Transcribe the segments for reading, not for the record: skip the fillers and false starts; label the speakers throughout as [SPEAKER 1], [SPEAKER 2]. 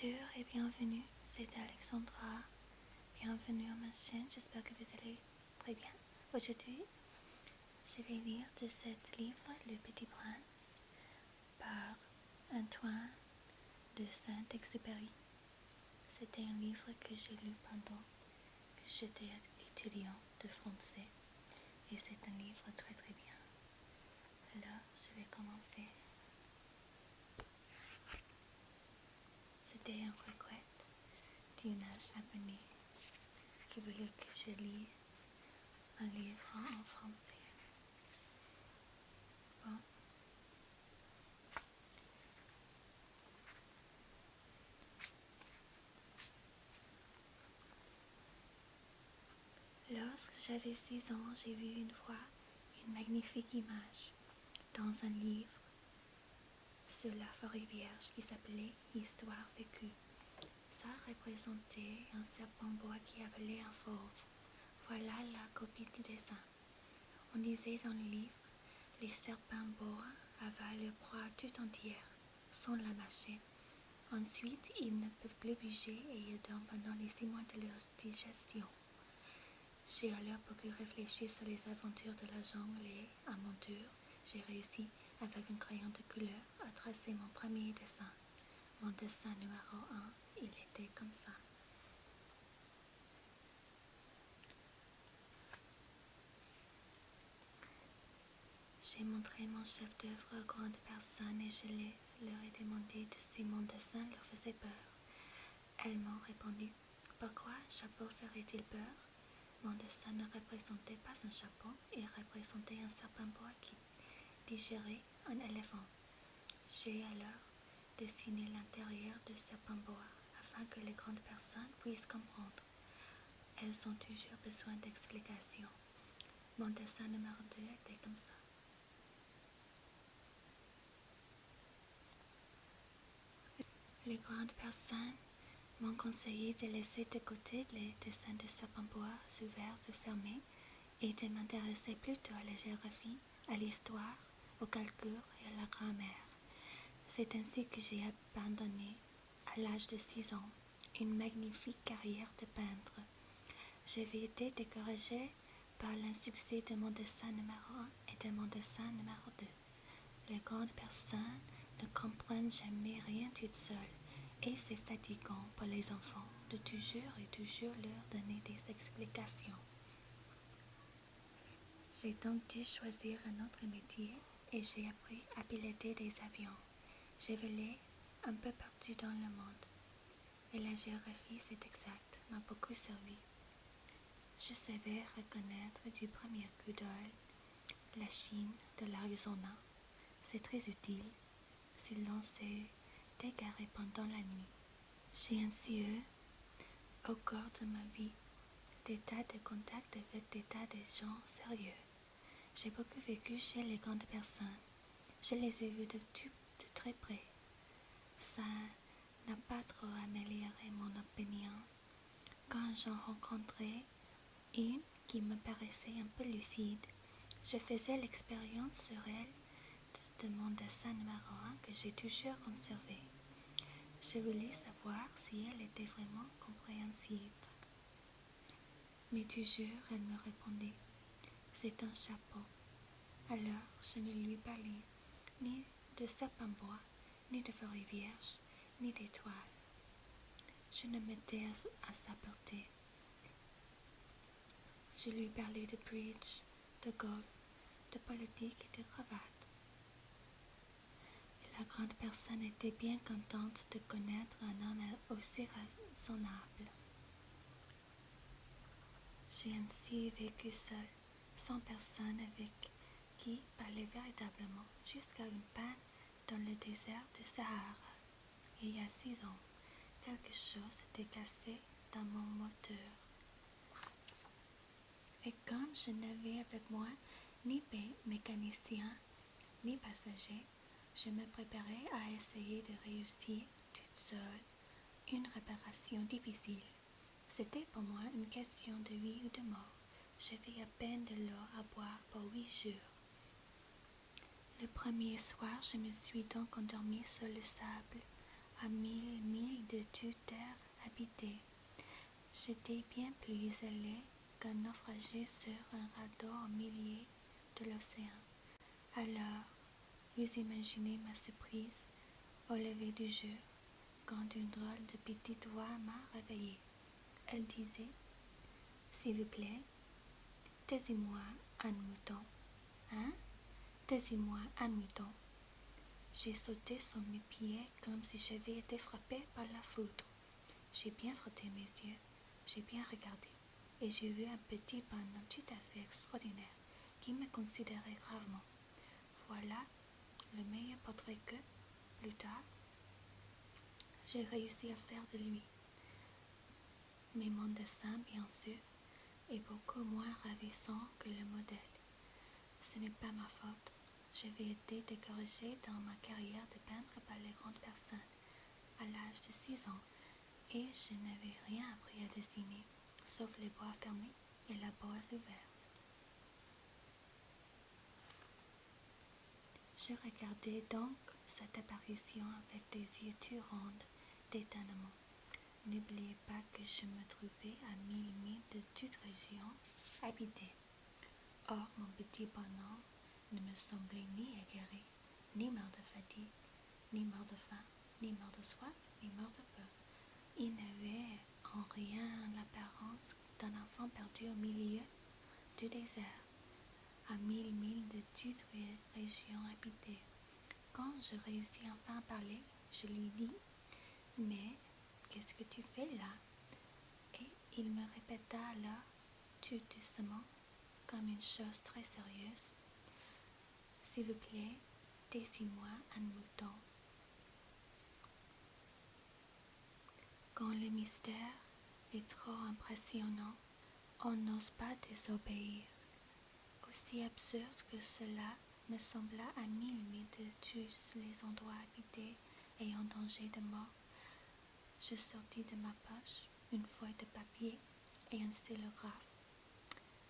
[SPEAKER 1] Bonjour et bienvenue, c'est Alexandra. Bienvenue à ma chaîne, j'espère que vous allez très bien. Aujourd'hui, je vais lire de cet livre Le Petit Prince par Antoine de Saint-Exupéry. C'était un livre que j'ai lu pendant que j'étais étudiant de français et c'est un livre très très bien. Alors, je vais commencer. C'était un requête d'une abonnée qui voulait que je lise un livre en français. Bon. Lorsque j'avais 6 ans, j'ai vu une fois une magnifique image dans un livre sur la forêt vierge qui s'appelait Histoire vécue. Ça représentait un serpent bois qui appelait un fauve. Voilà la copie du dessin. On disait dans le livre, les serpents bois avalent leur proie tout entière, sans la mâcher. Ensuite, ils ne peuvent plus bouger et ils dorment pendant les 6 mois de leur digestion. J'ai alors beaucoup réfléchi sur les aventures de la jungle et, à mon tour, j'ai réussi, avec un crayon de couleur, à tracer mon premier dessin. Mon dessin numéro 1, il était comme ça. J'ai montré mon chef d'œuvre aux grandes personnes et je leur ai demandé si mon dessin leur faisait peur. Elles m'ont répondu, « Pourquoi un chapeau ferait-il peur ?» Mon dessin ne représentait pas un chapeau, il représentait un serpent bois qui digérait un éléphant. J'ai alors dessiné l'intérieur du serpent bois afin que les grandes personnes puissent comprendre. Elles ont toujours besoin d'explications. Mon dessin numéro 2 était comme ça. Les grandes personnes m'ont conseillé de laisser de côté les dessins de serpent bois ouverts ou fermés et de m'intéresser plutôt à la géographie, à l'histoire, au calcul et à la grammaire. C'est ainsi que j'ai abandonné, à l'âge de 6 ans, une magnifique carrière de peintre. J'avais été découragée par l'insuccès de mon dessin numéro 1 et de mon dessin numéro 2. Les grandes personnes ne comprennent jamais rien toutes seules et c'est fatigant pour les enfants de toujours leur donner des explications. J'ai donc dû choisir un autre métier et j'ai appris à piloter des avions. J'ai volé un peu partout dans le monde et la géographie, c'est exact, m'a beaucoup servi. Je savais reconnaître du premier coup d'œil la Chine de l'Arizona. C'est très utile si l'on s'est égaré pendant la nuit. J'ai ainsi eu, au cours de ma vie, des tas de contacts avec des tas de gens sérieux. J'ai beaucoup vécu chez les grandes personnes. Je les ai vus de très près. Ça n'a pas trop amélioré mon opinion. Quand j'en rencontrais une qui me paraissait un peu lucide, je faisais l'expérience sur elle de mon dessin numéro 1 que j'ai toujours conservé. Je voulais savoir si elle était vraiment compréhensive. Mais toujours elle me répondait, « C'est un chapeau. » Alors je ne lui parlais ni de serpent bois, ni de forêt vierge, ni d'étoiles. Je ne m'étais à sa portée. Je lui parlais de bridge, de golf, de politique et de cravate. Et la grande personne était bien contente de connaître un homme aussi raisonnable. J'ai ainsi vécu seule, sans personne avec qui parler véritablement, jusqu'à une panne dans le désert du Sahara. Il y a 6 ans, quelque chose était cassé dans mon moteur. Et comme je n'avais avec moi ni mécanicien, ni passager, je me préparais à essayer de réussir toute seule une réparation difficile. C'était pour moi une question de vie ou de mort. J'avais à peine de l'eau à boire pour 8 jours. Le premier soir, je me suis donc endormie sur le sable, à 1000 milles de de toute terre habitée. J'étais bien plus isolé qu'un naufragé sur un radeau au milieu de l'océan. Alors, vous imaginez ma surprise au lever du jour quand une drôle de petite voix m'a réveillée. Elle disait « S'il vous plaît, taisez-moi un mouton. Hein? Taisez-moi un mouton. » J'ai sauté sur mes pieds comme si j'avais été frappé par la foudre. J'ai bien frotté mes yeux, j'ai bien regardé, et j'ai vu un petit bonhomme tout à fait extraordinaire qui me considérait gravement. Voilà le meilleur portrait que, plus tard, j'ai réussi à faire de lui. Mais mon dessin, bien sûr, est beaucoup moins ravissant que le modèle. Ce n'est pas ma faute. J'avais été découragée dans ma carrière de peintre par les grandes personnes à l'âge de 6 ans et je n'avais rien appris à dessiner, sauf les bois fermés et la boise ouverte. Je regardais donc cette apparition avec des yeux tout ronds d'étonnement. N'oubliez pas que je me trouvais à 1000 milles de toute région habitée. Or, mon petit bonhomme ne me semblait ni égaré, ni mort de fatigue, ni mort de faim, ni mort de soif, ni mort de peur. Il n'avait en rien l'apparence d'un enfant perdu au milieu du désert, à 1000 milles de toute région habitée. Quand je réussis enfin à parler, je lui dis « Mais qu'est-ce que tu fais là ?» Et il me répéta alors, tout doucement, comme une chose très sérieuse « S'il vous plaît, dessine-moi un mouton. » Quand le mystère est trop impressionnant, on n'ose pas désobéir. Aussi absurde que cela me sembla à 1000 milles de tous les endroits habités et en danger de mort, je sortis de ma poche une feuille de papier et un stylographe.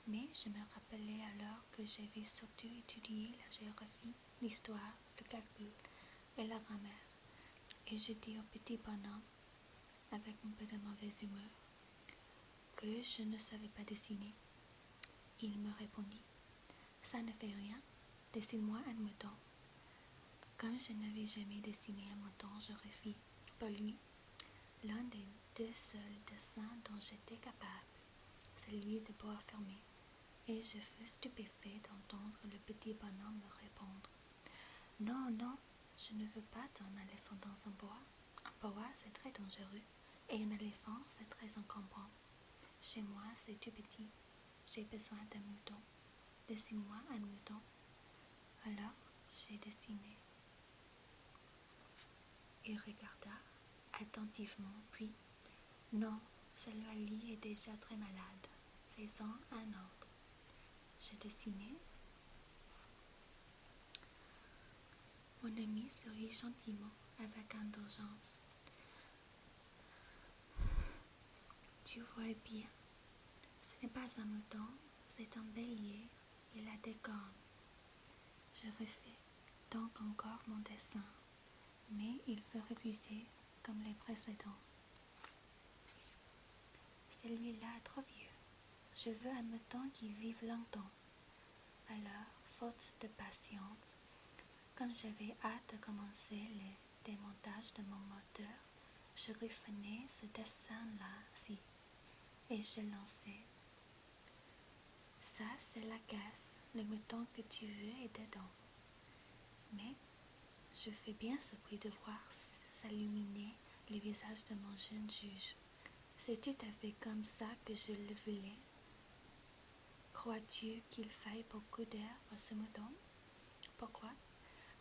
[SPEAKER 1] Mais je me rappelai alors que j'avais surtout étudié la géographie, l'histoire, le calcul et la grammaire, et je dis au petit bonhomme, avec un peu de mauvaise humeur, que je ne savais pas dessiner. Il me répondit « Ça ne fait rien, dessine-moi un mouton. » Comme je n'avais jamais dessiné un mouton, je refis, pour lui, l'un des 2 seuls dessins dont j'étais capable, celui de bois fermé, et je fus stupéfait d'entendre le petit bonhomme me répondre « Non, non, je ne veux pas d'un éléphant dans un bois. Un bois, c'est très dangereux, et un éléphant, c'est très encombrant. Chez moi, c'est tout petit. J'ai besoin d'un mouton. Dessine-moi un mouton. » Alors, j'ai dessiné. Il regarda attentivement, puis « Non, celui-là est déjà très malade. Faisons un autre. » Je dessinai. Mon ami sourit gentiment, avec indulgence. « Tu vois bien, ce n'est pas un mouton, c'est un bélier. Il a des cornes. » Je refais donc encore mon dessin, mais il fut refusé comme les précédents. Celui-là est trop vieux. Je veux un mouton qui vive longtemps. Alors, faute de patience, comme j'avais hâte de commencer le démontage de mon moteur, je revenais ce dessin-là-ci et je lançais. Ça, c'est la caisse. Le mouton que tu veux est dedans. Mais je fus bien surpris de voir s'illuminer le visage de mon jeune juge. C'est tout à fait comme ça que je le voulais. Crois-tu qu'il faille beaucoup d'air à ce mouton? Pourquoi?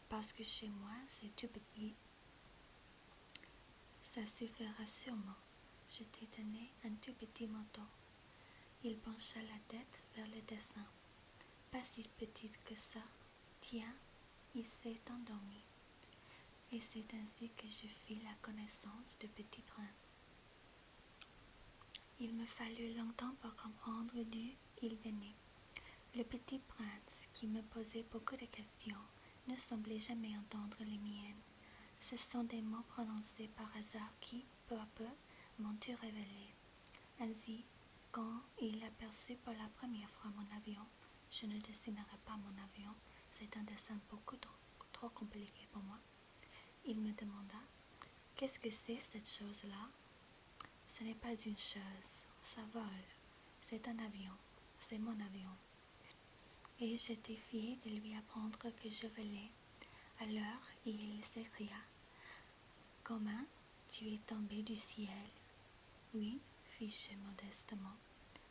[SPEAKER 1] Parce que chez moi, c'est tout petit. Ça suffira sûrement. Je t'ai donné un tout petit mouton. Il pencha la tête vers le dessin. Pas si petite que ça. Tiens, il s'est endormi. Et c'est ainsi que je fis la connaissance du Petit Prince. Il me fallut longtemps pour comprendre d'où il venait. Le Petit Prince, qui me posait beaucoup de questions, ne semblait jamais entendre les miennes. Ce sont des mots prononcés par hasard qui, peu à peu, m'ont tout révélé. Ainsi, quand il aperçut pour la première fois mon avion, je ne dessinerai pas mon avion, c'est un dessin beaucoup trop compliqué pour moi. Il me demanda: qu'est-ce que c'est cette chose-là? Ce n'est pas une chose, ça vole. C'est un avion, c'est mon avion. Et j'étais fière de lui apprendre que je volais. Alors il s'écria: comment? Tu es tombé du ciel? Oui, fis-je modestement.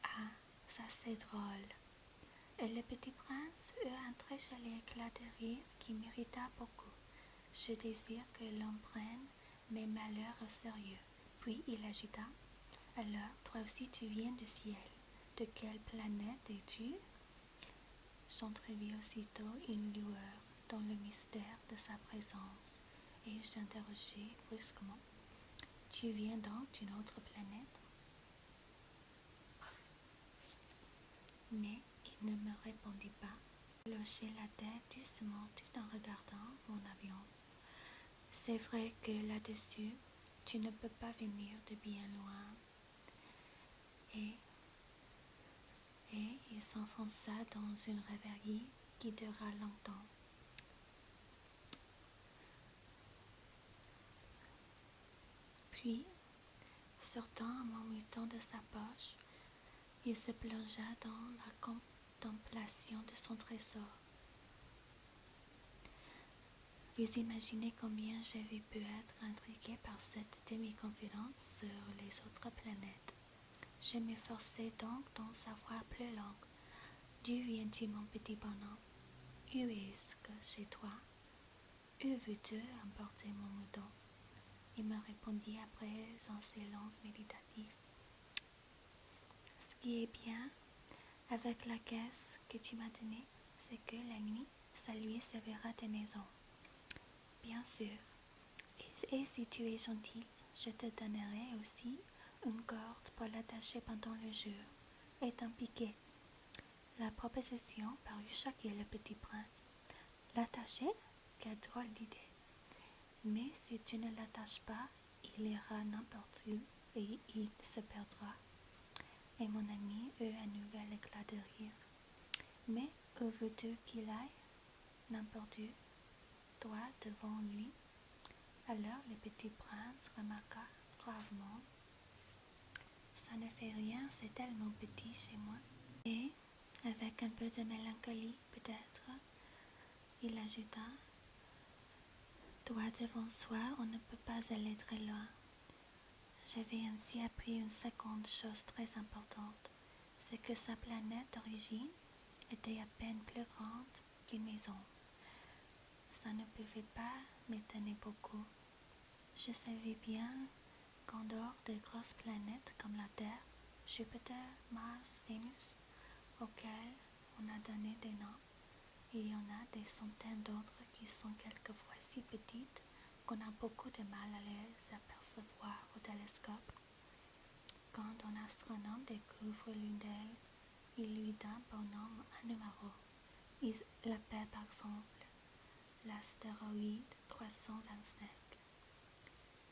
[SPEAKER 1] Ah, ça c'est drôle. Et le petit prince eut un très joli éclat de rire qui m'irrita beaucoup. Je désire que l'on prenne mes malheurs au sérieux. Puis il ajouta: alors, toi aussi tu viens du ciel. De quelle planète es-tu? J'entrevis aussitôt une lueur dans le mystère de sa présence, et je l'interrogeai brusquement: tu viens donc d'une autre planète? Mais il ne me répondit pas. Il hochait la tête doucement tout en regardant mon avion. C'est vrai que là-dessus, tu ne peux pas venir de bien loin. Et il s'enfonça dans une rêverie qui dura longtemps. Puis, sortant un marmiton de sa poche, il se plongea dans la contemplation de son trésor. Vous imaginez combien j'avais pu être intriguée par cette demi-confidence sur les autres planètes. Je m'efforçai donc d'en savoir plus long. D'où viens-tu, mon petit bonhomme? Où est-ce que chez toi? Où veux-tu emporter mon mouton? Il me répondit après un silence méditatif: ce qui est bien avec la caisse que tu m'as donnée, c'est que la nuit, ça lui servira de maison. Bien sûr. Et si tu es gentil, je te donnerai aussi une corde pour l'attacher pendant le jour et un piquet. La proposition parut choquer le petit prince. L'attacher? Quelle drôle d'idée! Mais si tu ne l'attaches pas, il ira n'importe où et il se perdra. Et mon ami eut un nouvel éclat de rire. Mais où veux-tu qu'il aille? N'importe où. Toi devant lui. Alors le petit prince remarqua gravement: ça ne fait rien, c'est tellement petit chez moi. Et, avec un peu de mélancolie peut-être, il ajouta: toi devant soi, on ne peut pas aller très loin. J'avais ainsi appris une seconde chose très importante, c'est que sa planète d'origine était à peine plus grande qu'une maison. Ça ne pouvait pas m'étonner beaucoup. Je savais bien qu'en dehors des grosses planètes comme la Terre, Jupiter, Mars, Vénus, auxquelles on a donné des noms, il y en a des centaines d'autres qui sont quelquefois si petites qu'on a beaucoup de mal à les apercevoir au télescope. Quand un astronome découvre l'une d'elles, il lui donne pour nom un numéro. Il l'appelle par exemple l'astéroïde 325.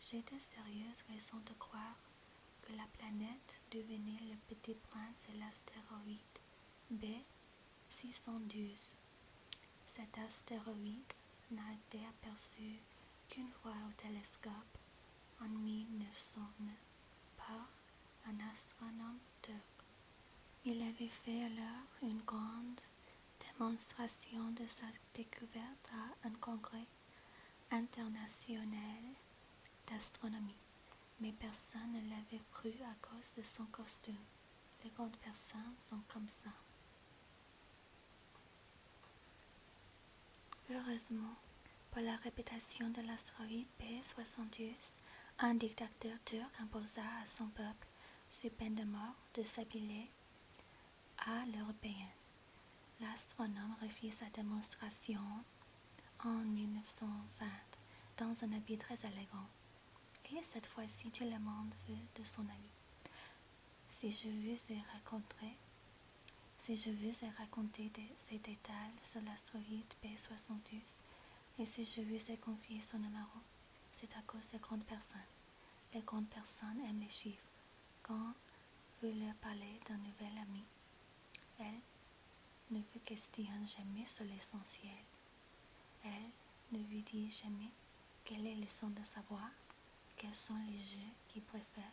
[SPEAKER 1] J'ai de sérieuses raisons de croire que la planète d'où venait le petit prince est l'astéroïde B612. Cet astéroïde n'a été aperçu qu'une fois au télescope en 1909 par un astronome turc. Il avait fait alors une grande démonstration de sa découverte à un congrès international d'astronomie, mais personne ne l'avait cru à cause de son costume. Les grandes personnes sont comme ça. Heureusement, pour la réputation de l'astéroïde B72, un dictateur turc imposa à son peuple, sous peine de mort, de s'habiller à l'européenne. L'astronome refit sa démonstration en 1920 dans un habit très élégant. Et cette fois-ci, tout le monde fut de son avis. Si je vous ai raconté ces détails sur l'astéroïde B72, et si je vous ai confié son numéro, c'est à cause des grandes personnes. Les grandes personnes aiment les chiffres. Quand vous leur parlez d'un nouvel ami, elles ne vous questionnent jamais sur l'essentiel. Elles ne vous disent jamais quel est le son de sa voix, quels sont les jeux qu'ils préfèrent,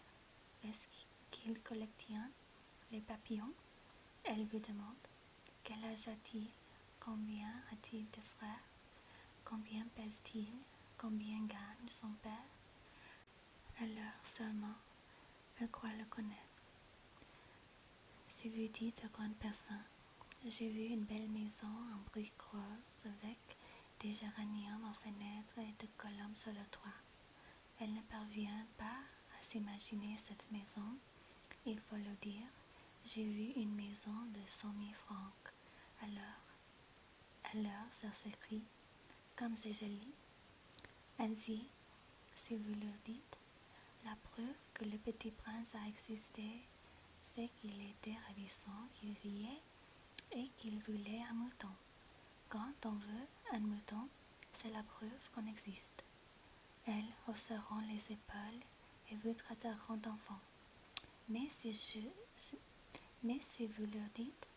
[SPEAKER 1] est-ce qu'ils collectionnent les papillons. Elles vous demandent quel âge a-t-il, combien a-t-il de frères, combien pèse-t-il, combien gagne son père. Alors seulement, elles croient le connaître. Si vous dites aux grandes personnes, j'ai vu une belle maison en briques roses avec des géraniums en fenêtre et des colombes sur le toit. Elles ne parviennent pas à s'imaginer cette maison. Il faut le dire, j'ai vu une maison de 100 000 francs. Alors, ça s'écrie, comme c'est joli. Ainsi, si vous leur dites, la preuve que le petit prince a existé, c'est qu'il était ravissant, qu'il riait et qu'il voulait un mouton. Quand on veut un mouton, c'est la preuve qu'on existe. Elles hausseront les épaules et vous traiteront d'enfant. Mais si vous leur dites,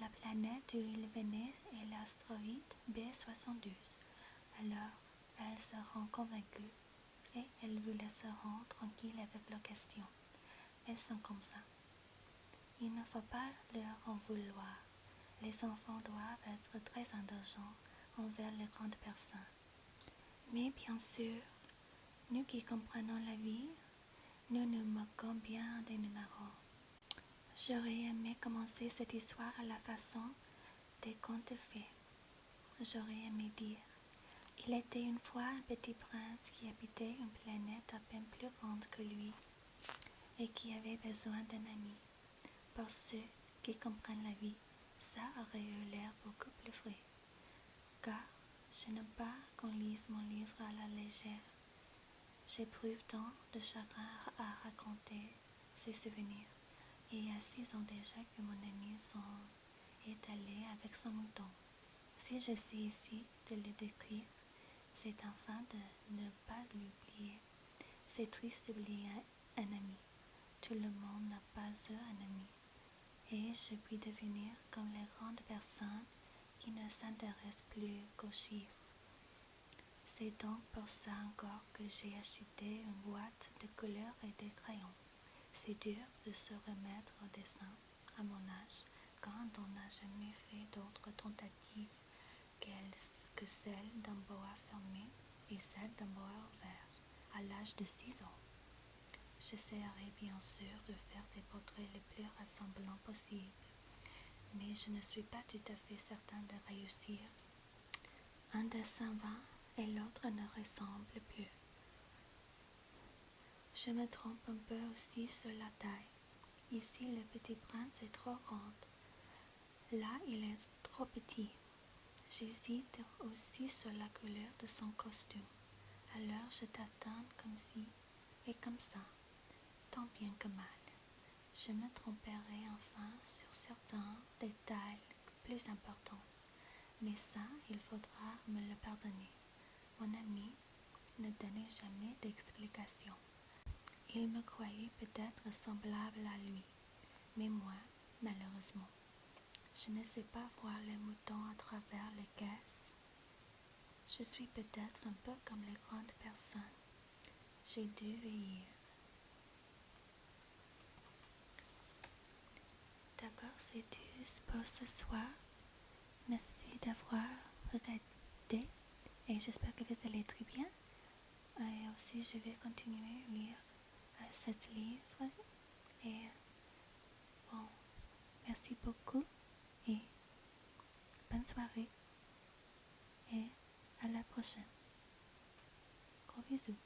[SPEAKER 1] la planète d'où il venait est l'astéroïde B72, alors elles seront convaincues et elles vous laisseront tranquille avec leurs questions. Elles sont comme ça. Il ne faut pas leur en vouloir. Les enfants doivent être très indulgents envers les grandes personnes. Mais bien sûr, nous qui comprenons la vie, nous nous moquons bien des numéros. J'aurais aimé commencer cette histoire à la façon des contes de fées. J'aurais aimé dire, il était une fois un petit prince qui habitait une planète à peine plus grande que lui et qui avait besoin d'un ami. Pour ceux qui comprennent la vie, ça aurait eu l'air beaucoup plus vrai. Car je n'aime pas qu'on lise mon livre à la légère. J'éprouve tant de chagrin à raconter ces souvenirs. Et il y a 6 ans déjà que mon ami est allé avec son mouton. Si j'essaie ici de le décrire, c'est afin de ne pas l'oublier. C'est triste d'oublier un ami. Tout le monde n'a pas eu un ami. Et je puis devenir comme les grandes personnes qui ne s'intéressent plus qu'aux chiffres. C'est donc pour ça encore que j'ai acheté une boîte de couleurs et des crayons. C'est dur de se remettre au dessin à mon âge quand on n'a jamais fait d'autres tentatives que celle d'un boa fermé et celle d'un boa ouvert à l'âge de 6 ans. J'essaierai bien sûr de faire des portraits les plus rassemblants possibles, mais je ne suis pas tout à fait certain de réussir. Un dessin va et l'autre ne ressemble plus. Je me trompe un peu aussi sur la taille. Ici, le petit prince est trop grand. Là, il est trop petit. J'hésite aussi sur la couleur de son costume. Alors, je t'attends comme ci et comme ça, tant bien que mal. Je me tromperai enfin sur certains détails plus importants. Mais ça, il faudra me le pardonner. Mon ami ne donnait jamais d'explication. Il me croyait peut-être semblable à lui, mais moi, malheureusement, je ne sais pas voir les moutons à travers les caisses. Je suis peut-être un peu comme les grandes personnes. J'ai dû vieillir. D'accord, c'est tout pour ce soir. Merci d'avoir regardé et j'espère que vous allez très bien. Et aussi, je vais continuer à lire cet livre. Et bon, merci beaucoup et bonne soirée et à la prochaine. Gros bisous.